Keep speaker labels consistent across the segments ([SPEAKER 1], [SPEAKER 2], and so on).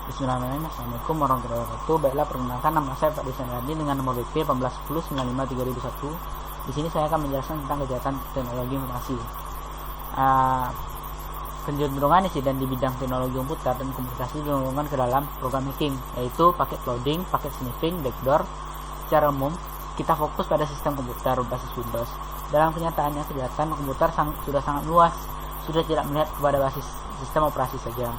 [SPEAKER 1] Bismillahirrahmanirrahim. Assalamualaikum warahmatullahi wabarakatuh. Baiklah, perkenalkan, nama saya Pak Desan Radi dengan nomor BP 1810953001. Di sini saya akan menjelaskan tentang kejahatan teknologi informasi. Kecenderungan insiden di bidang teknologi komputer dan komunikasi diumumkan ke dalam program hacking, yaitu paket loading, paket sniffing, backdoor. Secara umum, kita fokus pada sistem komputer berbasis Windows. Dalam kenyataannya, kejahatan komputer sudah sangat luas, sudah tidak melihat kepada basis sistem operasi saja.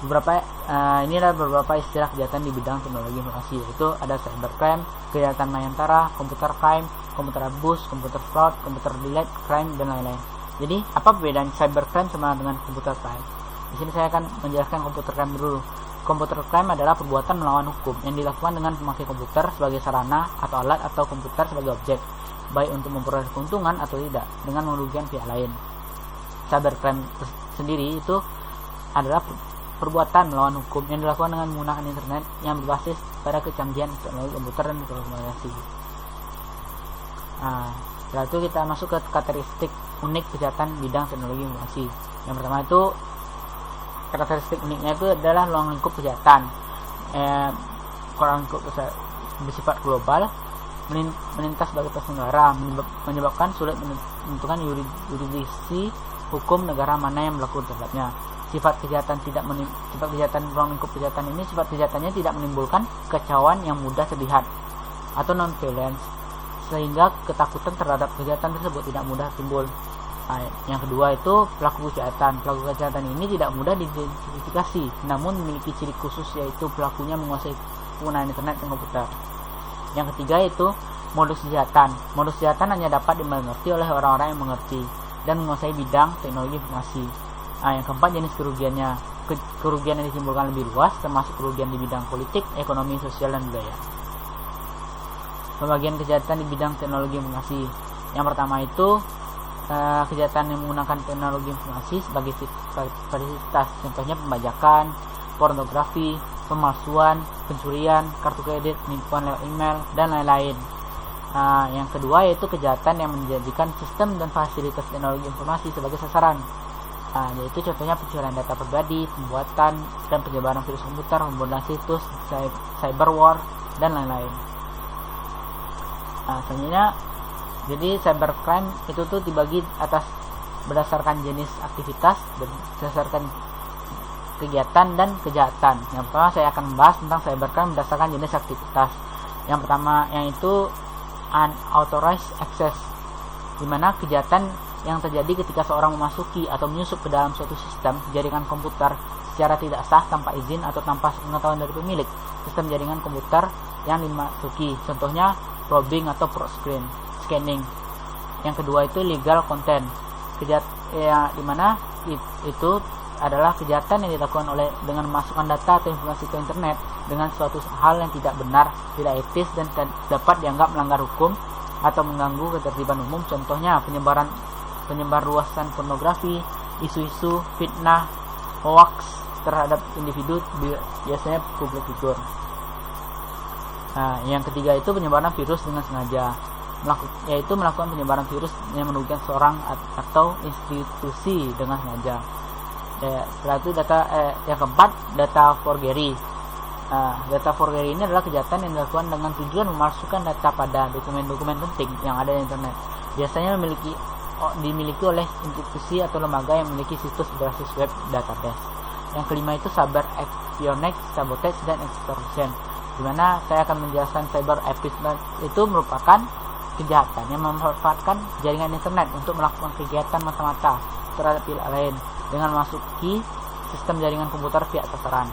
[SPEAKER 1] Ini adalah beberapa istilah kejahatan di bidang teknologi informasi, yaitu ada cybercrime, kejahatan mayantara, computer crime, computer abuse, computer fraud, computer delete crime, dan lain-lain. Jadi, apa perbedaan cybercrime sama dengan computer crime? Di sini saya akan menjelaskan computer crime dulu. Computer crime adalah perbuatan melawan hukum yang dilakukan dengan memakai komputer sebagai sarana atau alat atau komputer sebagai objek, baik untuk memperoleh keuntungan atau tidak, dengan merugikan pihak lain. Cybercrime sendiri itu adalah perbuatan melawan hukum yang dilakukan dengan menggunakan internet yang berbasis pada kecanggihan teknologi komputer dan telekomunikasi. Setelah itu kita masuk ke karakteristik unik kejahatan bidang teknologi informasi. Yang pertama itu, karakteristik uniknya itu adalah ruang lingkup kejahatan. Ruang lingkup bersifat global, melintas batas negara, menyebabkan sulit menentukan yurisdiksi hukum negara mana yang berlaku terhadapnya. Sifat kejahatan ruang lingkup kejahatan ini, sifat kejahatannya tidak menimbulkan kekacauan yang mudah terlihat atau non-violence, sehingga ketakutan terhadap kejahatan tersebut tidak mudah timbul. Yang kedua itu pelaku kejahatan. Pelaku kejahatan ini tidak mudah diidentifikasi, namun memiliki ciri khusus, yaitu pelakunya menguasai penggunaan internet dan komputer. Yang ketiga itu modus kejahatan. Modus kejahatan hanya dapat dimengerti oleh orang-orang yang mengerti dan menguasai bidang teknologi informasi. Yang keempat, jenis kerugiannya. Kerugian yang ditimbulkan lebih luas, termasuk kerugian di bidang politik, ekonomi, sosial, dan budaya. Pembagian kejahatan di bidang teknologi informasi. Yang pertama itu kejahatan yang menggunakan teknologi informasi sebagai varietas, contohnya pembajakan, pornografi, pemalsuan, pencurian, kartu kredit, penipuan lewat email, dan lain-lain. Yang kedua yaitu kejahatan yang menjadikan sistem dan fasilitas teknologi informasi sebagai sasaran. Yaitu contohnya pencurian data pribadi, pembuatan dan penyebaran virus komputer, pembunuhan situs, cyberwar, dan lain-lain. Selanjutnya, jadi cybercrime itu tuh dibagi atas berdasarkan jenis aktivitas, berdasarkan kegiatan dan kejahatan. Yang pertama saya akan membahas tentang cybercrime berdasarkan jenis aktivitas. Yang pertama yang itu unauthorized access, di mana kejahatan yang terjadi ketika seorang memasuki atau menyusup ke dalam suatu sistem jaringan komputer secara tidak sah, tanpa izin atau tanpa pengetahuan dari pemilik sistem jaringan komputer yang dimasuki, contohnya probing atau scanning. Yang kedua itu legal content, di mana itu adalah kejahatan yang dilakukan dengan memasukkan data atau informasi ke internet dengan suatu hal yang tidak benar, tidak etis, dan dapat dianggap melanggar hukum atau mengganggu ketertiban umum, contohnya penyebar luasan pornografi, isu-isu fitnah, hoax terhadap individu, biasanya publik figur. Yang ketiga itu penyebaran virus dengan sengaja, yaitu melakukan penyebaran virus yang merugikan seorang atau institusi dengan sengaja. Setelah itu yang keempat, data forgery. Data forgery ini adalah kejahatan yang dilakukan dengan tujuan memalsukan data pada dokumen-dokumen penting yang ada di internet. Biasanya dimiliki oleh institusi atau lembaga yang memiliki situs berbasis web database. Yang kelima itu cyber espionage, sabotage, dan extortion, di mana saya akan menjelaskan cyber espionage itu merupakan kejahatan yang memanfaatkan jaringan internet untuk melakukan kegiatan mata-mata terhadap pihak lain dengan memasuki sistem jaringan komputer pihak sasaran.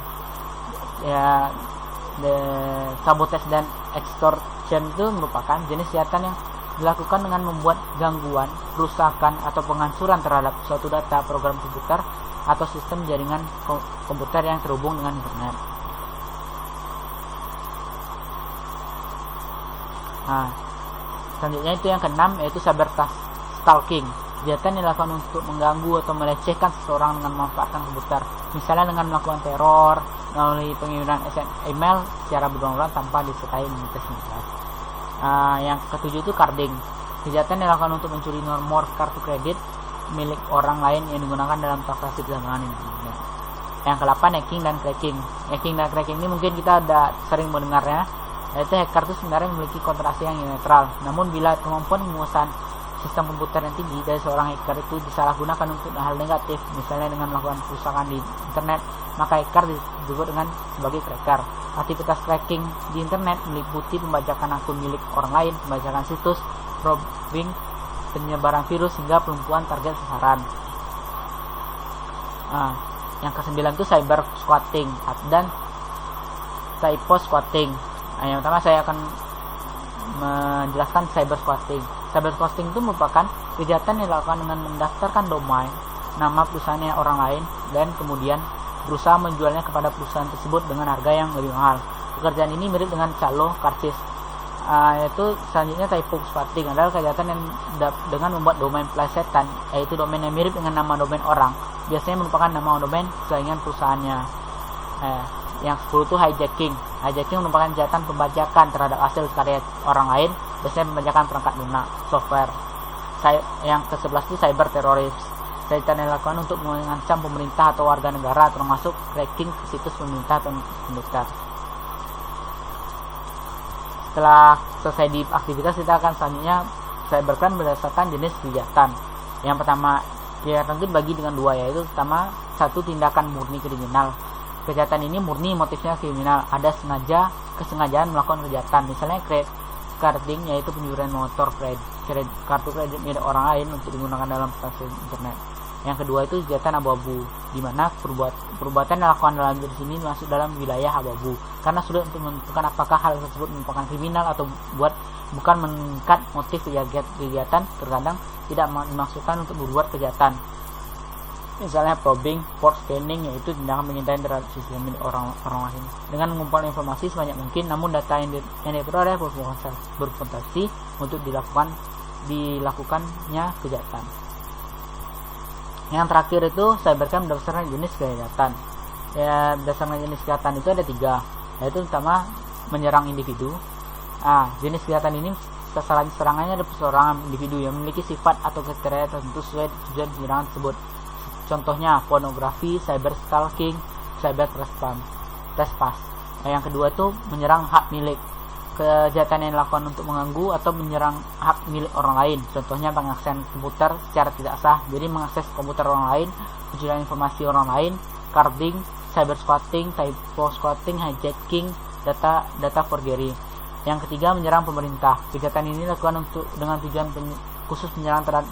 [SPEAKER 1] Sabotage dan extortion itu merupakan jenis kejahatan yang dilakukan dengan membuat gangguan, kerusakan, atau penghancuran terhadap suatu data, program komputer, atau sistem jaringan komputer yang terhubung dengan internet. Selanjutnya itu yang keenam, yaitu cyber stalking. Kejahatan yang dilakukan untuk mengganggu atau melecehkan seseorang dengan memanfaatkan komputer, misalnya dengan melakukan teror melalui pengiriman email secara berulang-ulang tanpa disertai identitas. Yang ketujuh itu carding. Kejahatan yang dilakukan untuk mencuri nomor kartu kredit milik orang lain yang digunakan dalam transaksi perdagangan internet. Yang ke-8 hacking dan cracking. Hacking dan cracking ini mungkin kita udah sering mendengarnya, yaitu hacker itu sebenarnya memiliki konsentrasi yang netral. Namun bila kemampuan penguasaan sistem komputer yang tinggi dari seorang hacker itu disalahgunakan untuk hal negatif, misalnya dengan melakukan kerusakan di internet, maka hacker disebut dengan sebagai cracker. Aktivitas cracking di internet meliputi pembajakan akun milik orang lain, pembajakan situs, probing, penyebaran virus hingga pelumpuhan target sasaran. Yang ke-9 itu cyber squatting dan typo squatting. Yang pertama saya akan menjelaskan cyber squatting. Cyber squatting itu merupakan kejahatan yang dilakukan dengan mendaftarkan domain nama perusahaannya orang lain dan kemudian berusaha menjualnya kepada perusahaan tersebut dengan harga yang lebih mahal. Pekerjaan ini mirip dengan calo karcis. Yaitu selanjutnya typo squatting adalah kejahatan yang dengan membuat domain plesetan, yaitu domain yang mirip dengan nama domain orang, biasanya merupakan nama domain saingan perusahaannya. Yang 10 itu hijacking. Hijacking merupakan kejahatan pembajakan terhadap hasil karya orang lain, biasanya pembajakan perangkat lunak, software. Yang ke-11 itu cyber teroris. Kejahatan yang dilakukan untuk mengancam pemerintah atau warga negara, termasuk cracking ke situs pemerintah atau militer. Setelah selesai di aktivitas, kita akan selanjutnya cybercrime berdasarkan jenis kejahatan. Yang pertama, kejahatan itu bagi dengan dua, yaitu pertama, satu tindakan murni kriminal. Kejahatan ini murni motifnya kriminal, ada kesengajaan melakukan kejahatan, misalnya credit carding, yaitu pencurian motor, kartu kredit milik orang lain untuk digunakan dalam transaksi internet. Yang kedua itu kejahatan abu-abu, di mana perbuatan yang dilakukan dalam jenis ini masuk dalam wilayah abu-abu, karena sulit untuk menentukan apakah hal tersebut merupakan kriminal atau bukan mengikat motif kegiatan, terkadang tidak dimaksudkan untuk berbuat kejahatan. Misalnya probing, port scanning, yaitu tindakan pengintai terhadap sistem milik orang lain dengan mengumpulkan informasi sebanyak mungkin, namun data yang diperoleh berpotensi untuk dilakukannya kejahatan. Yang terakhir itu cybercrime berdasarkan jenis kejahatan. Berdasarkan jenis kejahatan itu ada 3, yaitu pertama menyerang individu. Jenis kejahatan ini serangannya ada seorang individu yang memiliki sifat atau kriteria tertentu sesuai tujuan penyerangan tersebut. Contohnya pornografi, cyber stalking, cyber trespass. Yang kedua itu menyerang hak milik. Kejahatan yang dilakukan untuk mengganggu atau menyerang hak milik orang lain, contohnya pengaksesan komputer secara tidak sah, jadi mengakses komputer orang lain, pencurian informasi orang lain, carding, cyber squatting, typo squatting, hijacking, data forgery. Yang ketiga menyerang pemerintah. Kejahatan ini dilakukan dengan tujuan khusus menyerang terhadap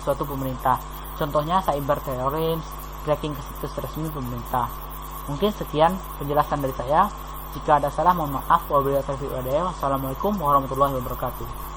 [SPEAKER 1] suatu pemerintah, contohnya cyber terorisme, cracking ke situs resmi pemerintah. Mungkin sekian penjelasan dari saya. Jika ada salah mohon maaf. Wassalamualaikum warahmatullahi wabarakatuh.